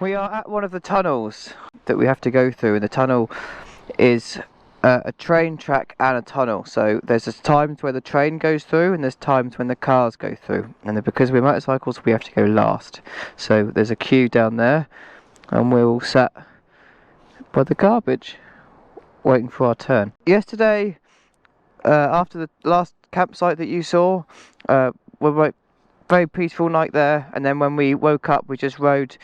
We are at one of the tunnels that we have to go through, and the tunnel is a train track and a tunnel. So there's times where the train goes through and there's times when the cars go through, and then because we're motorcycles we have to go last. So there's a queue down there and we're all sat by the garbage waiting for our turn. Yesterday, after the last campsite that you saw, we were very peaceful night there, and then when we woke up we just rode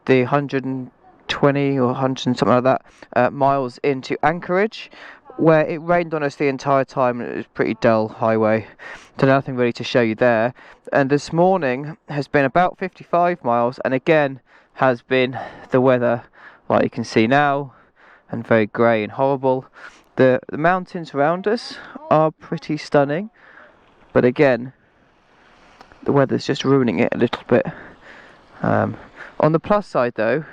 the 120 or 100 and something like that miles into Anchorage, where it rained on us the entire time and it was a pretty dull highway, so nothing really to show you there. And this morning has been about 55 miles, and again has been the weather like you can see now, and very grey and horrible. The mountains around us are pretty stunning, but again the weather's just ruining it a little bit. On the plus side though,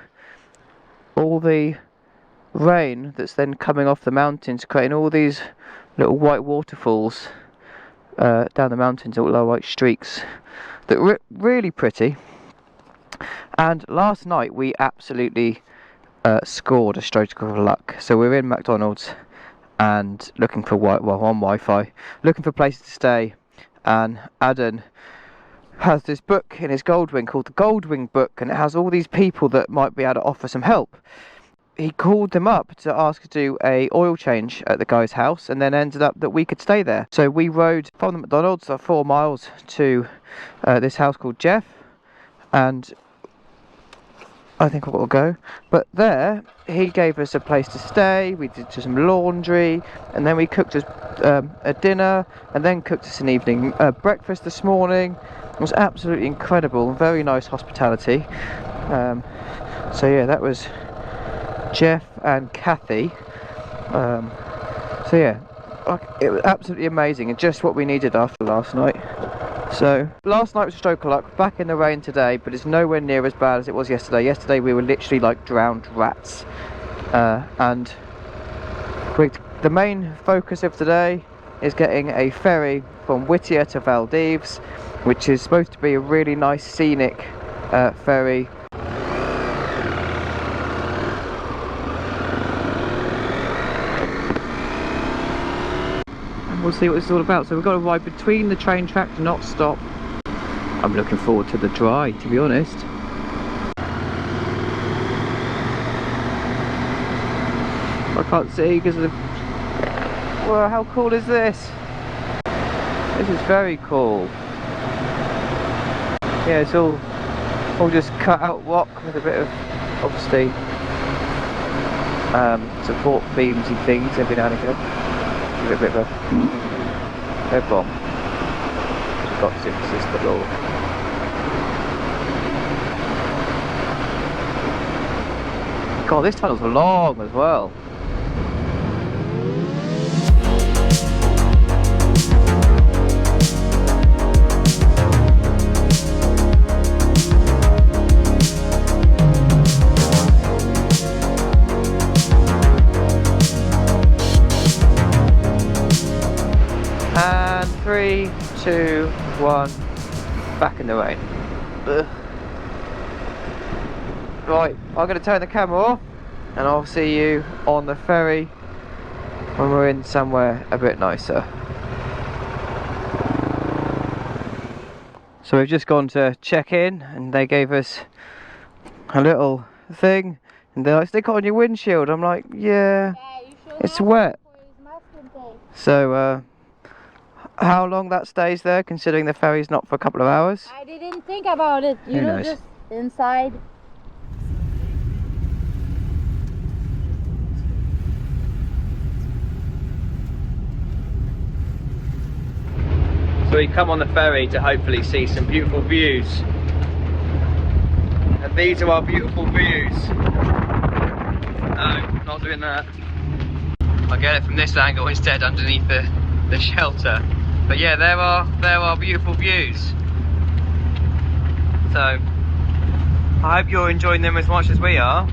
all the rain that's then coming off the mountains, creating all these little white waterfalls down the mountains, all little white streaks that are really pretty. And last night we absolutely scored a stroke of luck. So we're in McDonald's and looking for on Wi-Fi, looking for places to stay, and Adam has this book in his Goldwing called the Goldwing book, and it has all these people that might be able to offer some help. He called them up to ask to do a oil change at the guy's house, and then ended up that we could stay there. So we rode from the McDonald's 4 miles to this house called Jeff, and I think I'll go. But there he gave us a place to stay, we did some laundry, and then we cooked us a dinner, and then cooked us an evening breakfast this morning. It was absolutely incredible, very nice hospitality. So yeah, that was Jeff and Kathy. So yeah, it was absolutely amazing and just what we needed after last night. So last night was a stroke of luck, back in the rain today, but it's nowhere near as bad as it was yesterday. Yesterday we were literally like drowned rats. And the main focus of today is getting a ferry from Whittier to Valdivia, which is supposed to be a really nice scenic ferry. And we'll see what this is all about. So we've got to ride between the train tracks, not stop. I'm looking forward to the drive, to be honest. I can't see because of the... Well, how cool is this? This is very cool. Yeah, it's all just cut out rock with a bit of, obviously, support beamsy things every now and again. Give it a bit of a head bomb. We've got synthesis galore. God, this tunnel's long as well. And 3, 2, 1, back in the rain. Ugh. Right, I'm going to turn the camera off and I'll see you on the ferry when we're in somewhere a bit nicer. So we've just gone to check in and they gave us a little thing and they're like, stick it on your windshield. I'm like, yeah, it's wet. So how long that stays there, considering the ferry's not for a couple of hours? I didn't think about it, you know, just inside. So we come on the ferry to hopefully see some beautiful views. And these are our beautiful views. No, not doing that. I'll get it from this angle instead, underneath the shelter. But yeah, there are beautiful views. So I hope you're enjoying them as much as we are.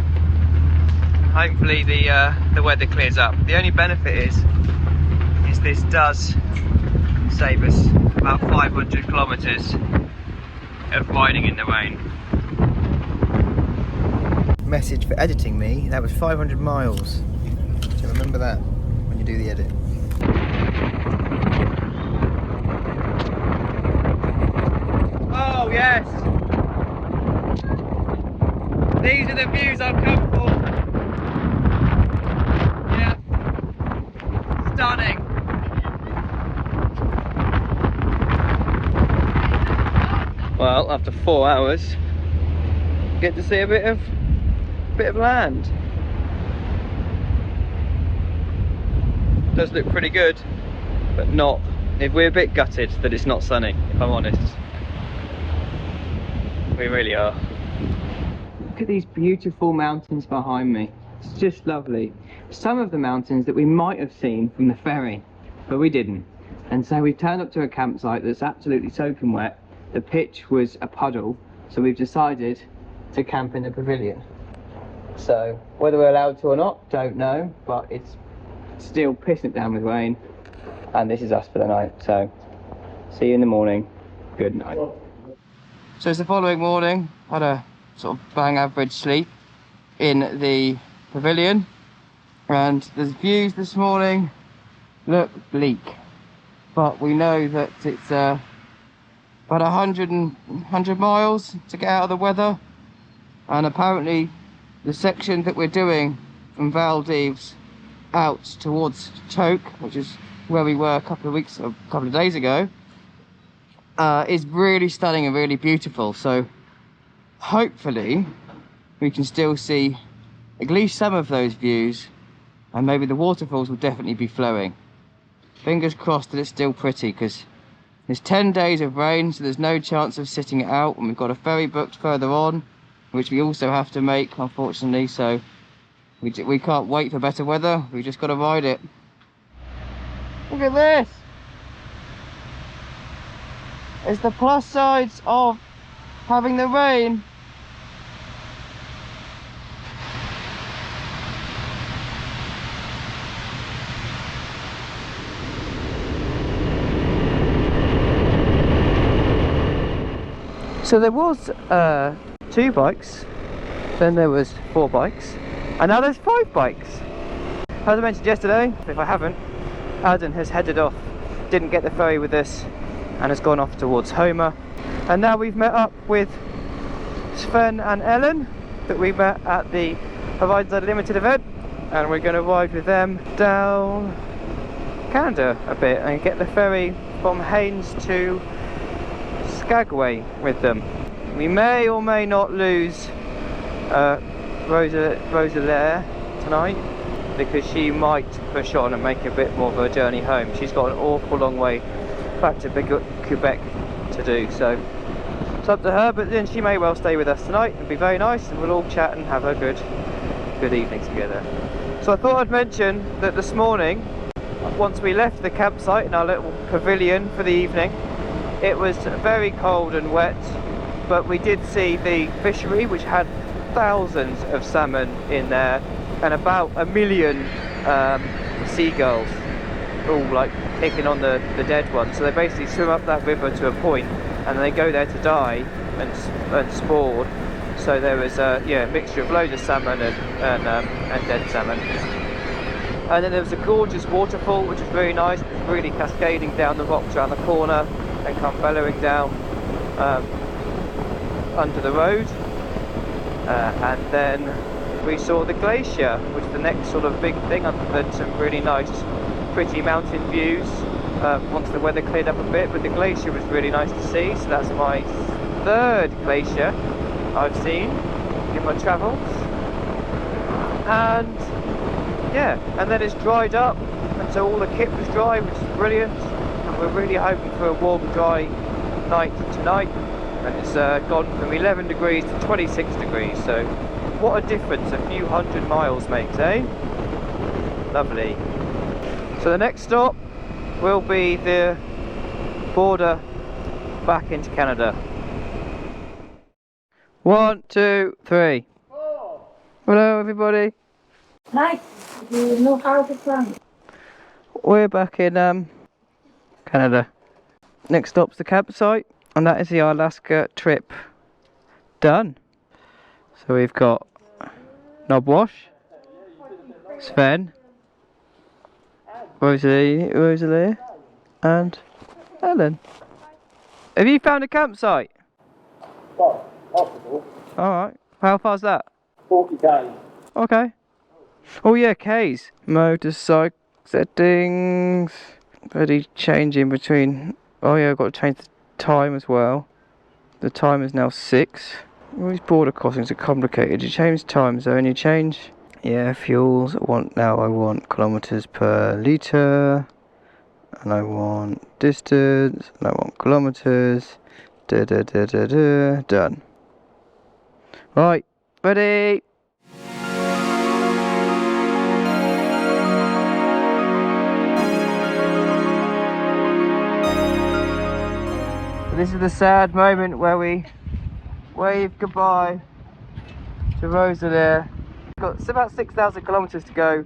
Hopefully the weather clears up. The only benefit is this does save us about 500 kilometers of riding in the rain. message for editing me. That was 500 miles. So remember that when you do the edit. Oh yes! These are the views I've come for. Yeah. Stunning. Well, after 4 hours, get to see a bit of land. Does look pretty good, but not. We're a bit gutted that it's not sunny, if I'm honest. We really are. Look at these beautiful mountains behind me. It's just lovely. Some of the mountains that we might have seen from the ferry, but we didn't. And so we've turned up to a campsite that's absolutely soaking wet. The pitch was a puddle, so we've decided to camp in the pavilion. So whether we're allowed to or not, don't know, but it's still pissing it down with rain, and this is us for the night. So see you in the morning. Good night. So it's the following morning. Had a sort of bang average sleep in the pavilion, and the views this morning look bleak, but we know that it's about 100 miles to get out of the weather, and apparently the section that we're doing from Valdives out towards Choke, which is where we were a couple of days ago, is really stunning and really beautiful. So hopefully we can still see at least some of those views, and maybe the waterfalls will definitely be flowing. Fingers crossed that it's still pretty, because there's 10 days of rain, so there's no chance of sitting it out, and we've got a ferry booked further on, which we also have to make, unfortunately. So we can't wait for better weather. We just got to ride it. Look at this. It's the plus sides of having the rain. So there was 2 bikes, then there was 4 bikes, and now there's 5 bikes. As I mentioned yesterday, if I haven't, Adam has headed off, didn't get the ferry with us, and has gone off towards Homer. And now we've met up with Sven and Ellen that we met at the Horizons Unlimited event, and we're going to ride with them down Canada a bit and get the ferry from Haynes to Skagway with them. We may or may not lose Rosa tonight, because she might push on and make a bit more of a journey home. She's got an awful long way back to Quebec to do, so it's up to her, but then she may well stay with us tonight and be very nice, and we'll all chat and have a good evening together. So I thought I'd mention that this morning, once we left the campsite in our little pavilion for the evening, it was very cold and wet, but we did see the fishery, which had thousands of salmon in there, and about 1 million seagulls, all like picking on the dead ones. So they basically swim up that river to a point, and they go there to die and spawn. So there was a mixture of loads of salmon and dead salmon. And then there was a gorgeous waterfall, which was very nice. It was really cascading down the rocks around the corner and come bellowing down under the road. And then we saw the glacier, which is the next sort of big thing. There's some really nice, pretty mountain views once the weather cleared up a bit, but the glacier was really nice to see. So that's my 3rd glacier I've seen in my travels. And yeah, and then it's dried up, and so all the kit was dry, which is brilliant. And we're really hoping for a warm, dry night tonight. And it's gone from 11 degrees to 26 degrees, so what a difference a few 100 miles makes, eh? Lovely. So the next stop will be the border back into Canada. 1, 2, 3. Oh. Hello everybody. Nice. You know how to swim. We're back in Canada. Next stop's the campsite, and that is the Alaska trip done. So we've got Knobwash, Sven, Rosalie, and Ellen. Have you found a campsite? Well, possible. Alright. How far's that? 40 days. Okay. Oh yeah, K's. Motorcycle settings. Already changing between. Oh yeah, I've got to change the time as well. The time is now 6. All these border crossings are complicated. You change time zone, you change. Yeah, fuels. I want kilometers per litre. And I want distance. And I want kilometers. Done. Right, ready. This is the sad moment where we wave goodbye to Rosalie. It's about 6,000 kilometers to go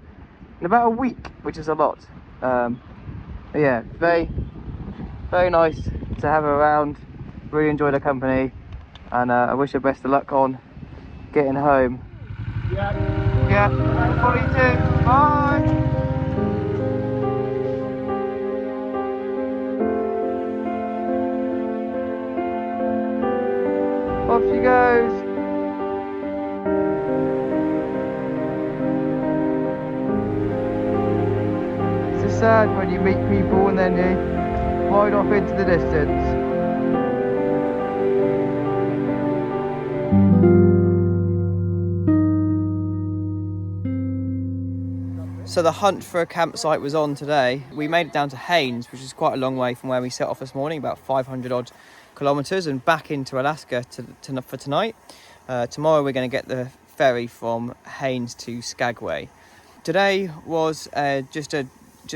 in about a week, which is a lot. But yeah, very nice to have her around. Really enjoyed her company, and I wish her best of luck on getting home. Yeah, 42. Bye. Off she goes. It's so sad when you meet people and then you ride off into the distance. So the hunt for a campsite was on today. We made it down to Haines, which is quite a long way from where we set off this morning, about 500 odd kilometres, and back into Alaska for tonight. Tomorrow we're going to get the ferry from Haines to Skagway. Today was just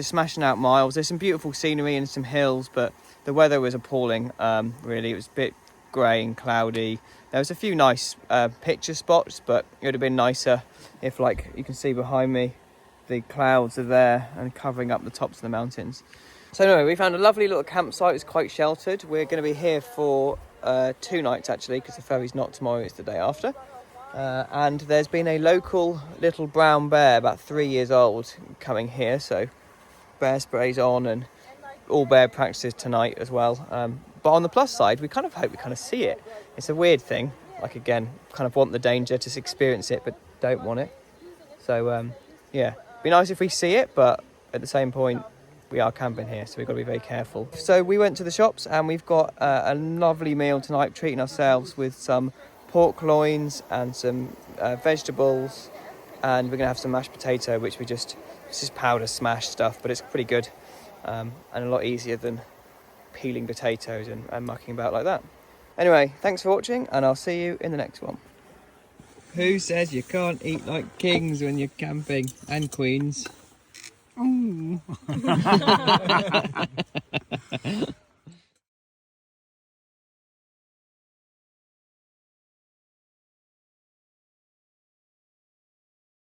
smashing out miles. There's some beautiful scenery and some hills, but the weather was appalling, really. It was a bit grey and cloudy. There was a few nice picture spots, but it would have been nicer if, like you can see behind me, the clouds are there and covering up the tops of the mountains. So anyway, we found a lovely little campsite. It's quite sheltered. We're going to be here for 2 nights actually, because the ferry's not tomorrow, it's the day after. And there's been a local little brown bear, about 3 years old, coming here. So bear sprays on and all bear practices tonight as well. But on the plus side, we kind of hope we kind of see it. It's a weird thing. Like again, kind of want the danger to experience it, but don't want it. So yeah. Be nice if we see it, but at the same point we are camping here, so we've got to be very careful. So we went to the shops and we've got a lovely meal tonight, treating ourselves with some pork loins and some vegetables, and we're gonna have some mashed potato, which it's just powder smash stuff, but it's pretty good, and a lot easier than peeling potatoes and mucking about like that. Anyway, thanks for watching, and I'll see you in the next one. Who says you can't eat like kings when you're camping? And queens. Ooh.